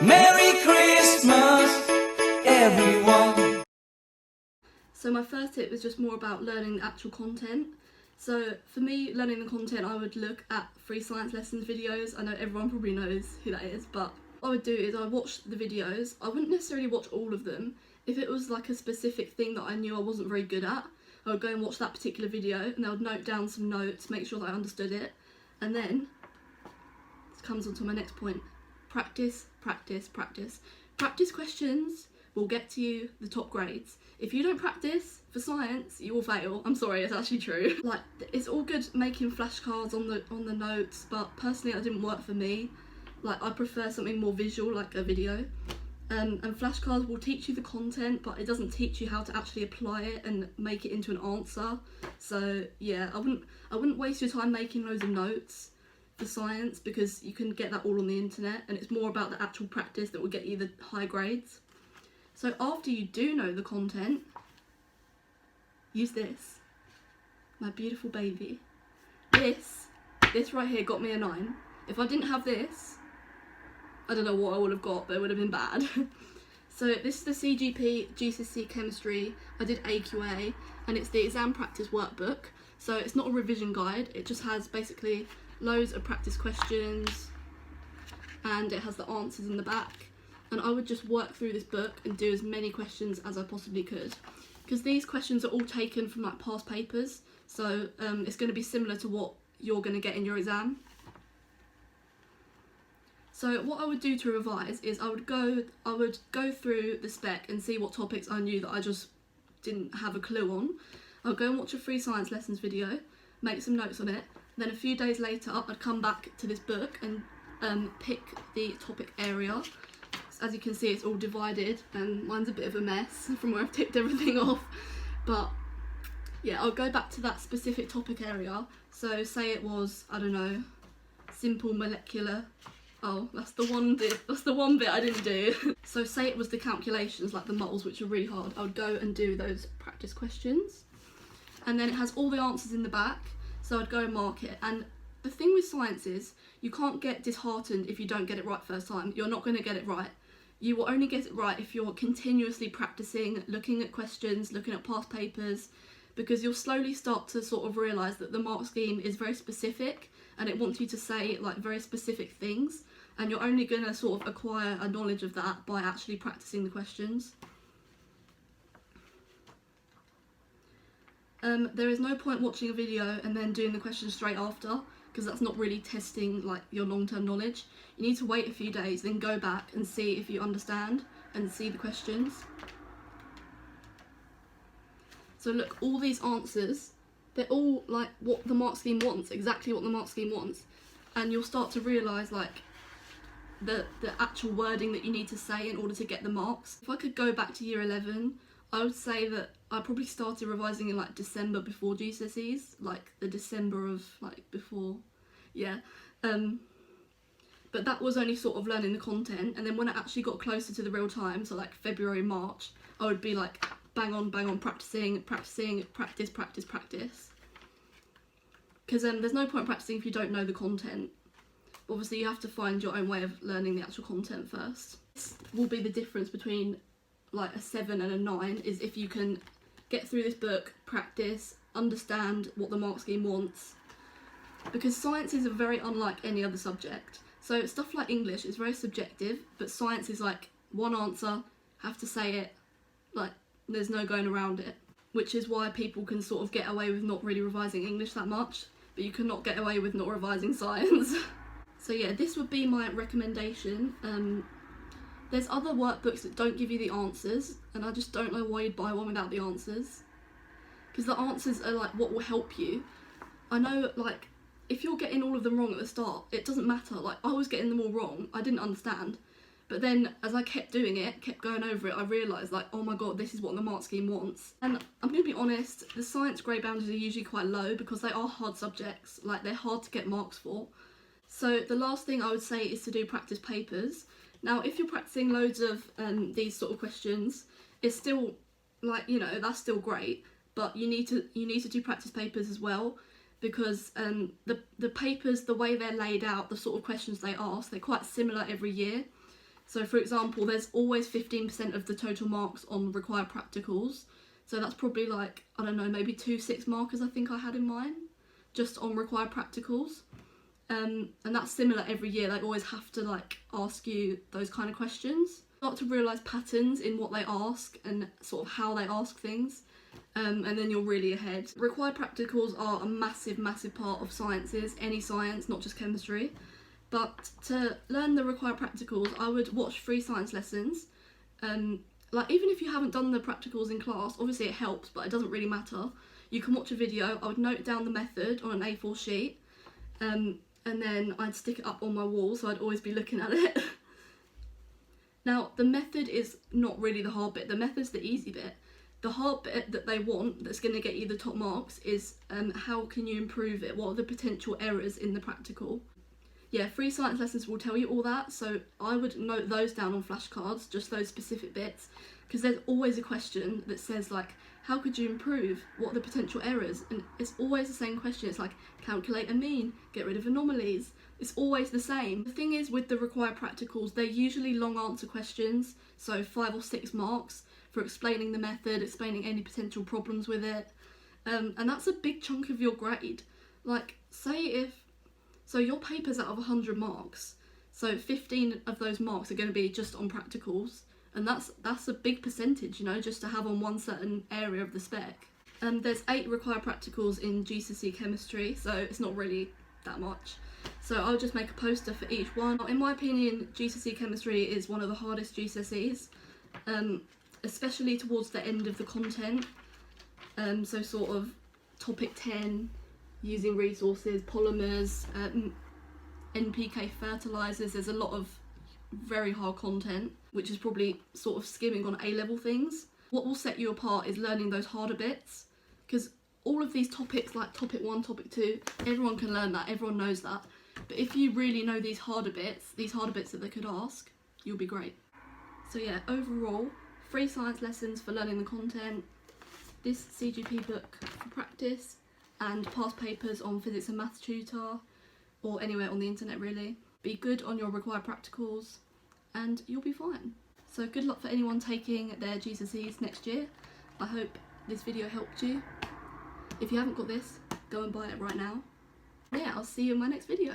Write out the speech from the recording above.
Merry Christmas, everyone. So my first tip is just more about learning the actual content. So for me, learning the content, I would look at free science lessons videos. I know everyone probably knows who that is, but what I would do is I would watch the videos. I wouldn't necessarily watch all of them. If it was like a specific thing that I knew I wasn't very good at, I would go and watch that particular video and I would note down some notes, make sure that I understood it. And then, this comes on to my next point, practice, practice, practice. Practice questions will get to you the top grades. If you don't practice for science, you will fail. I'm sorry, it's actually true. Like, it's all good making flashcards on the notes, but personally that didn't work for me. Like, I prefer something more visual, like a video. And flashcards will teach you the content, but it doesn't teach you how to actually apply it and make it into an answer. So yeah, I wouldn't waste your time making loads of notes for science, because you can get that all on the internet, and it's more about the actual practice that will get you the high grades. So after you do know the content, use this, my beautiful baby. This right here got me a 9. If I didn't have this, I don't know what I would have got, but it would have been bad. So this is the CGP GCSE chemistry. I did AQA, and it's the exam practice workbook. So it's not a revision guide, it just has basically loads of practice questions, and it has the answers in the back. And I would just work through this book and do as many questions as I possibly could, because these questions are all taken from like past papers, so it's going to be similar to what you're going to get in your exam. So what I would do to revise is I would go through the spec and see what topics I knew that I just didn't have a clue on. I'll go and watch a free science lessons video, make some notes on it, then a few days later I'd come back to this book and pick the topic area. As you can see, it's all divided and mine's a bit of a mess from where I've ticked everything off, but yeah, I'll go back to that specific topic area. So say it was, I don't know, simple molecular. Oh, that's the one bit I didn't do. So say it was the calculations, like the moles, which are really hard. I would go and do those practice questions. And then it has all the answers in the back, so I'd go and mark it. And the thing with science is, you can't get disheartened if you don't get it right first time. You're not going to get it right. You will only get it right if you're continuously practicing, looking at questions, looking at past papers, because you'll slowly start to sort of realise that the mark scheme is very specific and it wants you to say like very specific things, and you're only going to sort of acquire a knowledge of that by actually practicing the questions. There is no point watching a video and then doing the questions straight after, because that's not really testing like your long-term knowledge. You need to wait a few days, then go back and see if you understand and see the questions. So look, all these answers, they're all like what the mark scheme wants, exactly what the mark scheme wants. And you'll start to realise like the actual wording that you need to say in order to get the marks. If I could go back to year 11, I would say that I probably started revising in like December before GCSEs, like the December of like before, yeah. But that was only sort of learning the content, and then when I actually got closer to the real time, so like February, March, I would be like bang on, practicing, practice. Because there's no point practicing if you don't know the content. Obviously you have to find your own way of learning the actual content first. This will be the difference between like a 7 and a 9, is if you can get through this book, practice, understand what the mark scheme wants. Because science is very unlike any other subject. So stuff like English is very subjective, but science is like one answer, have to say it, like there's no going around it. Which is why people can sort of get away with not really revising English that much, but you cannot get away with not revising science. So yeah, this would be my recommendation. There's other workbooks that don't give you the answers, and I just don't know why you'd buy one without the answers. Because the answers are like what will help you. I know like if you're getting all of them wrong at the start, it doesn't matter. Like I was getting them all wrong, I didn't understand. But then as I kept doing it, kept going over it, I realised like, oh my god, this is what the mark scheme wants. And I'm going to be honest, the science grade boundaries are usually quite low because they are hard subjects, like they're hard to get marks for. So the last thing I would say is to do practice papers. Now if you're practicing loads of these sort of questions, it's still like, you know, that's still great, but you need to do practice papers as well, because the papers, the way they're laid out, the sort of questions they ask, they're quite similar every year. So for example, there's always 15% of the total marks on required practicals. So that's probably like, I don't know, maybe 2 6 markers I think I had in mine, just on required practicals. And that's similar every year. They always have to like ask you those kind of questions. Start to realise patterns in what they ask and sort of how they ask things, and then you're really ahead. Required practicals are a massive part of sciences, any science, not just chemistry. But to learn the required practicals, I would watch free science lessons. Like even if you haven't done the practicals in class, obviously it helps, but it doesn't really matter. You can watch a video. I would note down the method on an A4 sheet, and then I'd stick it up on my wall, so I'd always be looking at it. Now, the method is not really the hard bit. The method's the easy bit. The hard bit that they want, that's going to get you the top marks, is how can you improve it? What are the potential errors in the practical? Yeah, free science lessons will tell you all that, so I would note those down on flashcards, just those specific bits, because there's always a question that says like, how could you improve? What are the potential errors? And it's always the same question. It's like, calculate a mean, get rid of anomalies. It's always the same. The thing is, with the required practicals, they're usually long answer questions, so 5 or 6 marks for explaining the method, explaining any potential problems with it, and that's a big chunk of your grade. Like, so your paper's out of 100 marks, so 15 of those marks are going to be just on practicals, and that's a big percentage, you know, just to have on one certain area of the spec. There's 8 required practicals in GCSE chemistry, so it's not really that much. So I'll just make a poster for each one. In my opinion, GCSE chemistry is one of the hardest GCSEs, especially towards the end of the content. So sort of topic 10, using resources, polymers, NPK fertilisers. There's a lot of very hard content, which is probably sort of skimming on A-level things. What will set you apart is learning those harder bits, because all of these topics, like topic 1, topic 2, everyone can learn that, everyone knows that. But if you really know these harder bits that they could ask, you'll be great. So yeah, overall, free science lessons for learning the content, this CGP book for practice, and past papers on physics and maths tutor, or anywhere on the internet really. Be good on your required practicals, and you'll be fine. So good luck for anyone taking their GCSEs next year. I hope this video helped you. If you haven't got this, go and buy it right now. Yeah, I'll see you in my next video.